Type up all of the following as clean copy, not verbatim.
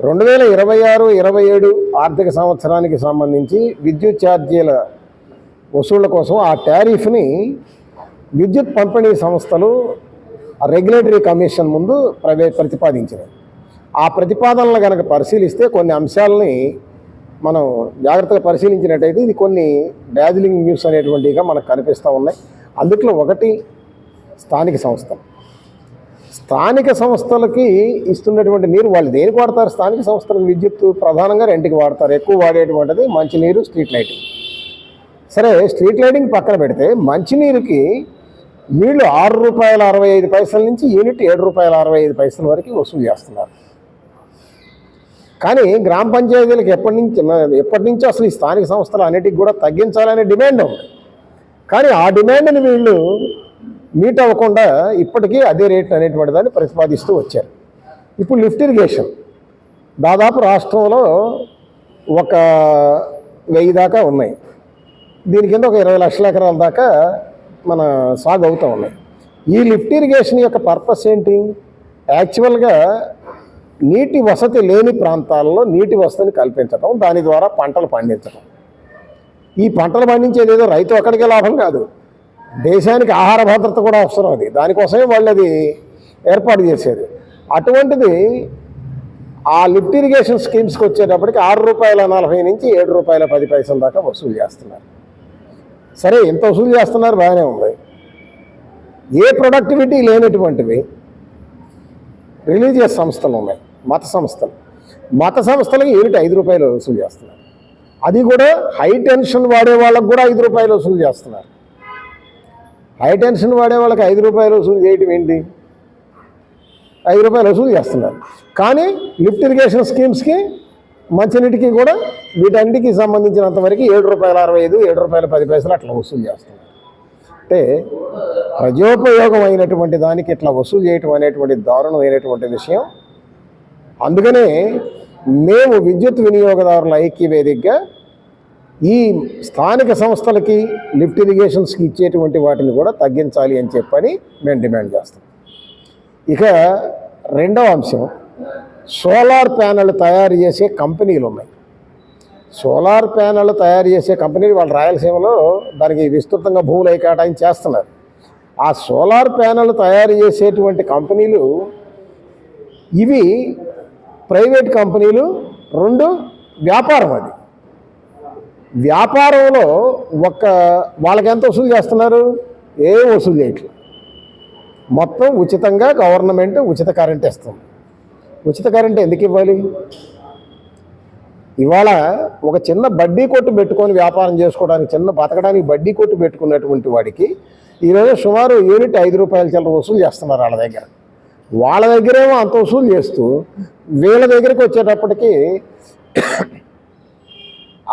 2026-27 ఆర్థిక సంవత్సరానికి సంబంధించి విద్యుత్ ఛార్జీల వసూళ్ల కోసం ఆ టారిఫ్ని విద్యుత్ పంపిణీ సంస్థలు రెగ్యులేటరీ కమిషన్ ముందు ప్రతిపాదించినాయి. ఆ ప్రతిపాదనలు కనుక పరిశీలిస్తే కొన్ని అంశాలని మనం జాగ్రత్తగా పరిశీలించినట్టయితే ఇది కొన్ని డార్జిలింగ్ న్యూస్ అనేటువంటిగా మనకు కనిపిస్తూ ఉన్నాయి. అందుట్లో ఒకటి స్థానిక సంస్థలకి ఇస్తున్నటువంటి నీరు వాళ్ళు దేనికి వాడతారు? స్థానిక సంస్థలకు విద్యుత్ ప్రధానంగా రెంట్కి వాడతారు. ఎక్కువ వాడేటువంటిది మంచినీరు, స్ట్రీట్ లైటింగ్. సరే, స్ట్రీట్ లైటింగ్ పక్కన పెడితే మంచినీరుకి వీళ్ళు ₹6.65 నుంచి యూనిట్ ₹7.65 వరకు వసూలు చేస్తున్నారు. కానీ గ్రామ పంచాయతీలకు ఎప్పటి నుంచో అసలు ఈ స్థానిక సంస్థలు అన్నిటికి కూడా తగ్గించాలనే డిమాండ్ ఉంది. కానీ ఆ డిమాండ్ని వీళ్ళు మీట్ అవ్వకుండా ఇప్పటికీ అదే రేట్ అనేటువంటి దాన్ని ప్రతిపాదిస్తూ వచ్చారు. ఇప్పుడు లిఫ్ట్ ఇరిగేషన్ దాదాపు రాష్ట్రంలో 1000 దాకా ఉన్నాయి. దీని కింద 20 లక్షల ఎకరాల దాకా మన సాగు అవుతూ ఉన్నాయి. ఈ లిఫ్ట్ ఇరిగేషన్ యొక్క పర్పస్ ఏంటి? యాక్చువల్గా నీటి వసతి లేని ప్రాంతాల్లో నీటి వసతిని కల్పించడం, దాని ద్వారా పంటలు పండించడం. ఈ పంటలు పండించేది ఏదో రైతు ఒక్కడికే లాభం కాదు, దేశానికి ఆహార భద్రత కూడా అవసరం. అది దానికోసమే వాళ్ళు అది ఏర్పాటు చేసేది. అటువంటిది ఆ లిఫ్ట్ ఇరిగేషన్ స్కీమ్స్కి వచ్చేటప్పటికి ₹6.40 నుంచి ₹7.10 దాకా వసూలు చేస్తున్నారు. సరే, ఎంత వసూలు చేస్తున్నారు, బాగానే ఉంది. ఏ ప్రొడక్టివిటీ లేనటువంటివి రిలీజియస్ సంస్థలు ఉన్నాయి, మత సంస్థలకి యూనిట్ ₹5 వసూలు చేస్తున్నారు. అది కూడా హై టెన్షన్ వాడే వాళ్ళకు కూడా ₹5 వసూలు చేస్తున్నారు. హై టెన్షన్ వాడే వాళ్ళకి ₹5 వసూలు చేయటం ఏంటి? ₹5 వసూలు చేస్తున్నారు. కానీ లిఫ్ట్ ఇరిగేషన్ స్కీమ్స్కి, మంచినీటికి కూడా వీటన్నిటికి సంబంధించినంతవరకు ₹7.65, ₹7.10 అట్లా వసూలు చేస్తున్నారు. అంటే ప్రజోపయోగం అయినటువంటి దానికి ఇట్లా వసూలు చేయటం అనేటువంటి దారుణమైనటువంటి విషయం. అందుకనే మేము విద్యుత్ వినియోగదారుల ఐక్యవేదికగా ఈ స్థానిక సంస్థలకి లిఫ్ట్ ఇరిగేషన్స్కి ఇచ్చేటువంటి వాటిని కూడా తగ్గించాలి అని చెప్పని మేము డిమాండ్ చేస్తాం. ఇక రెండవ అంశం, సోలార్ ప్యానెల్ తయారు చేసే కంపెనీలు ఉన్నాయి. సోలార్ ప్యానెల్ తయారు చేసే కంపెనీలు వాళ్ళు రాయలసీమలో దానికి విస్తృతంగా భూములు కేటాయించి చేస్తున్నారు. ఆ సోలార్ ప్యానెల్ తయారు చేసేటువంటి కంపెనీలు ఇవి ప్రైవేట్ కంపెనీలు, 2 వ్యాపారం. అది వ్యాపారంలో వాళ్ళకి ఎంత వసూలు చేస్తున్నారు? ఏం వసూలు చేయట్లేదు. మొత్తం ఉచితంగా గవర్నమెంట్ ఉచిత కరెంట్ ఇస్తుంది. ఉచిత కరెంట్ ఎందుకు ఇవ్వాలి? ఇవాళ ఒక చిన్న బడ్డీ కొట్టు పెట్టుకొని వ్యాపారం చేసుకోవడానికి, చిన్న బతకడానికి బడ్డీ కొట్టు పెట్టుకున్నటువంటి వాడికి ఈరోజు సుమారు యూనిట్ ₹5 చిల్లర వసూలు చేస్తున్నారు వాళ్ళ దగ్గరేమో అంత వసూలు చేస్తూ వీళ్ళ దగ్గరికి వచ్చేటప్పటికి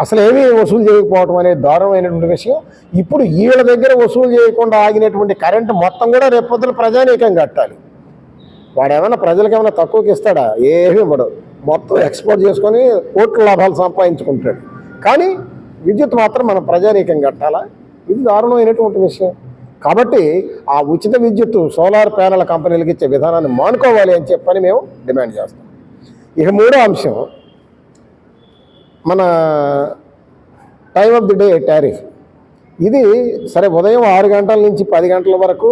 అసలు ఏమీ వసూలు చేయకపోవటం అనేది దారుణమైనటువంటి విషయం. ఇప్పుడు వీళ్ళ దగ్గర వసూలు చేయకుండా ఆగినటువంటి కరెంటు మొత్తం కూడా రేపొద్దున ప్రజానీకం కట్టాలి. వాడు ఏమైనా ప్రజలకు ఏమైనా తక్కువకి ఇస్తాడా? ఏమీ ఇవ్వడు. మొత్తం ఎక్స్పోర్ట్ చేసుకొని కోట్ల లాభాలు సంపాదించుకుంటాడు. కానీ విద్యుత్ మాత్రం మనం ప్రజానీకం కట్టాలా? ఇది దారుణమైనటువంటి విషయం. కాబట్టి ఆ ఉచిత విద్యుత్తు సోలార్ ప్యానెల్ కంపెనీలకు ఇచ్చే విధానాన్ని మానుకోవాలి అని చెప్పని మేము డిమాండ్ చేస్తాం. ఇక మూడో అంశం, మన time of the day tariff. ఇది సరే, ఉదయం 6 గంటల నుంచి 10 గంటల వరకు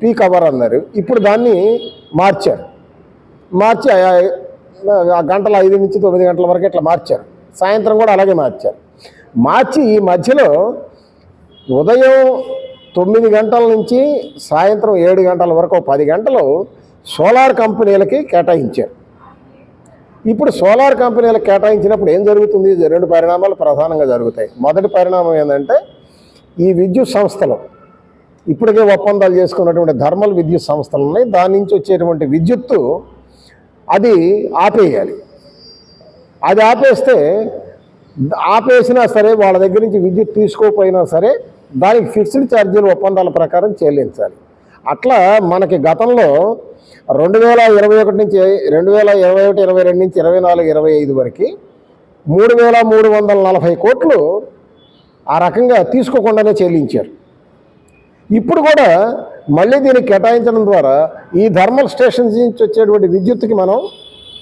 పీక్ అవర్ అన్నారు. ఇప్పుడు దాన్ని మార్చి ఆ గంటల 5 నుంచి 9 గంటల వరకు ఇట్లా మార్చారు. సాయంత్రం కూడా అలాగే మార్చి ఈ మధ్యలో ఉదయం 9 గంటల నుంచి సాయంత్రం 7 గంటల వరకు 10 గంటలు సోలార్ కంపెనీలకి కేటాయించారు. ఇప్పుడు సోలార్ కంపెనీలకు కేటాయించినప్పుడు ఏం జరుగుతుంది? 2 పరిణామాలు ప్రధానంగా జరుగుతాయి. మొదటి పరిణామం ఏంటంటే, ఈ విద్యుత్ సంస్థలు ఇప్పటికే ఒప్పందాలు చేసుకున్నటువంటి థర్మల్ విద్యుత్ సంస్థలు ఉన్నాయి. దాని నుంచి వచ్చేటువంటి విద్యుత్తు అది ఆపేయాలి. అది ఆపేసినా సరే, వాళ్ళ దగ్గర నుంచి విద్యుత్ తీసుకోకపోయినా సరే దానికి ఫిక్స్డ్ ఛార్జీలు ఒప్పందాల ప్రకారం చెల్లించాలి. అట్లా మనకి గతంలో 2021 నుంచి 2021-22 నుంచి 24-25 వరకు 3,340 కోట్లు ఆ రకంగా తీసుకోకుండానే చెల్లించారు. ఇప్పుడు కూడా మళ్ళీ దీనికి కేటాయించడం ద్వారా ఈ థర్మల్ స్టేషన్స్ నుంచి వచ్చేటువంటి విద్యుత్తుకి మనం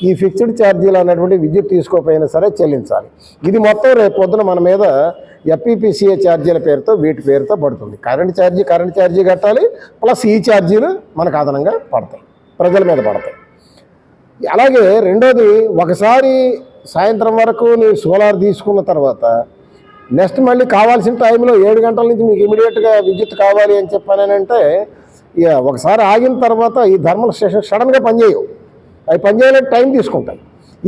ఈ ఫిక్స్డ్ ఛార్జీలు అనేటువంటి విద్యుత్ తీసుకోకపోయినా సరే చెల్లించాలి. ఇది మొత్తం రేపు పొద్దున మన మీద ఎఫ్ఈపిసిఏ ఛార్జీల పేరుతో వీటి పేరుతో పడుతుంది. కరెంట్ ఛార్జీ కట్టాలి, ప్లస్ ఈ ఛార్జీలు మనకు అదనంగా పడతాయి, ప్రజల మీద పడతాయి. అలాగే రెండోది, ఒకసారి సాయంత్రం వరకు ನೀವು సోలార్ తీసుకున్న తర్వాత నెక్స్ట్ మళ్ళీ కావాల్సిన టైంలో 7 గంటల నుంచి మీకు ఇమీడియట్గా విద్యుత్ కావాలి అని చెప్పానంటే ఇక ఒకసారి ఆగిన తర్వాత ఈ థర్మల్ స్టేషన్ సడన్గా పనిచేయవు. అవి పనిచేయాలంటే టైం తీసుకుంటాయి.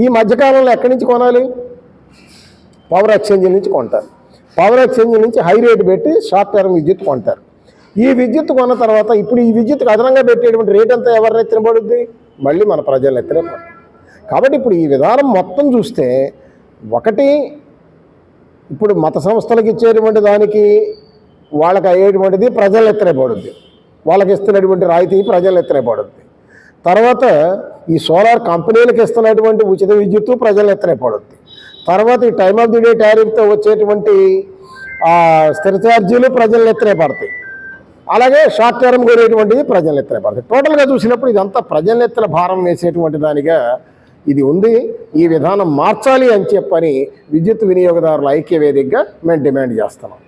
ఈ మధ్యకాలంలో ఎక్కడి నుంచి కొనాలి? పవర్ ఎక్స్చేంజ్ నుంచి కొంటారు. పవర్ ఎక్స్చేంజ్ నుంచి హై రేటు పెట్టి షార్ట్ టర్మ్ విద్యుత్ కొంటారు. ఈ విద్యుత్ కొన్న తర్వాత ఇప్పుడు ఈ విద్యుత్కి అదనంగా పెట్టేటువంటి రేట్ అంతా ఎవరిని ఎత్తిన పడుద్ది? మళ్ళీ మన ప్రజలను ఎత్తిన పడుతుంది. కాబట్టి ఇప్పుడు ఈ విధానం మొత్తం చూస్తే ఒకటి, ఇప్పుడు మత సంస్థలకు ఇచ్చేటువంటి దానికి వాళ్ళకి అయ్యేటువంటిది ప్రజలు ఎత్తిన పడుద్ది, వాళ్ళకి ఇస్తున్నటువంటి రాయితీ ప్రజలు ఎత్తిన పడుద్ది. తర్వాత ఈ సోలార్ కంపెనీలకు ఇస్తున్నటువంటి ఉచిత విద్యుత్తు ప్రజలు ఎత్తిన పడుద్ది. తర్వాత ఈ టైమ్ ఆఫ్ ది డే టారిఫ్తో వచ్చేటువంటి స్థిర ఛార్జీలు ప్రజలు ఎత్తిన పడతాయి. అలాగే షార్ట్ టర్మ్ కొనేటువంటిది ప్రజలు ఎత్తిన పడతాయి. టోటల్గా చూసినప్పుడు ఇదంతా ప్రజల ఎత్తిన భారం వేసేటువంటి దానిగా ఇది ఉంది. ఈ విధానం మార్చాలి అని చెప్పని విద్యుత్ వినియోగదారుల ఐక్య వేదికగా మేము డిమాండ్ చేస్తున్నాం.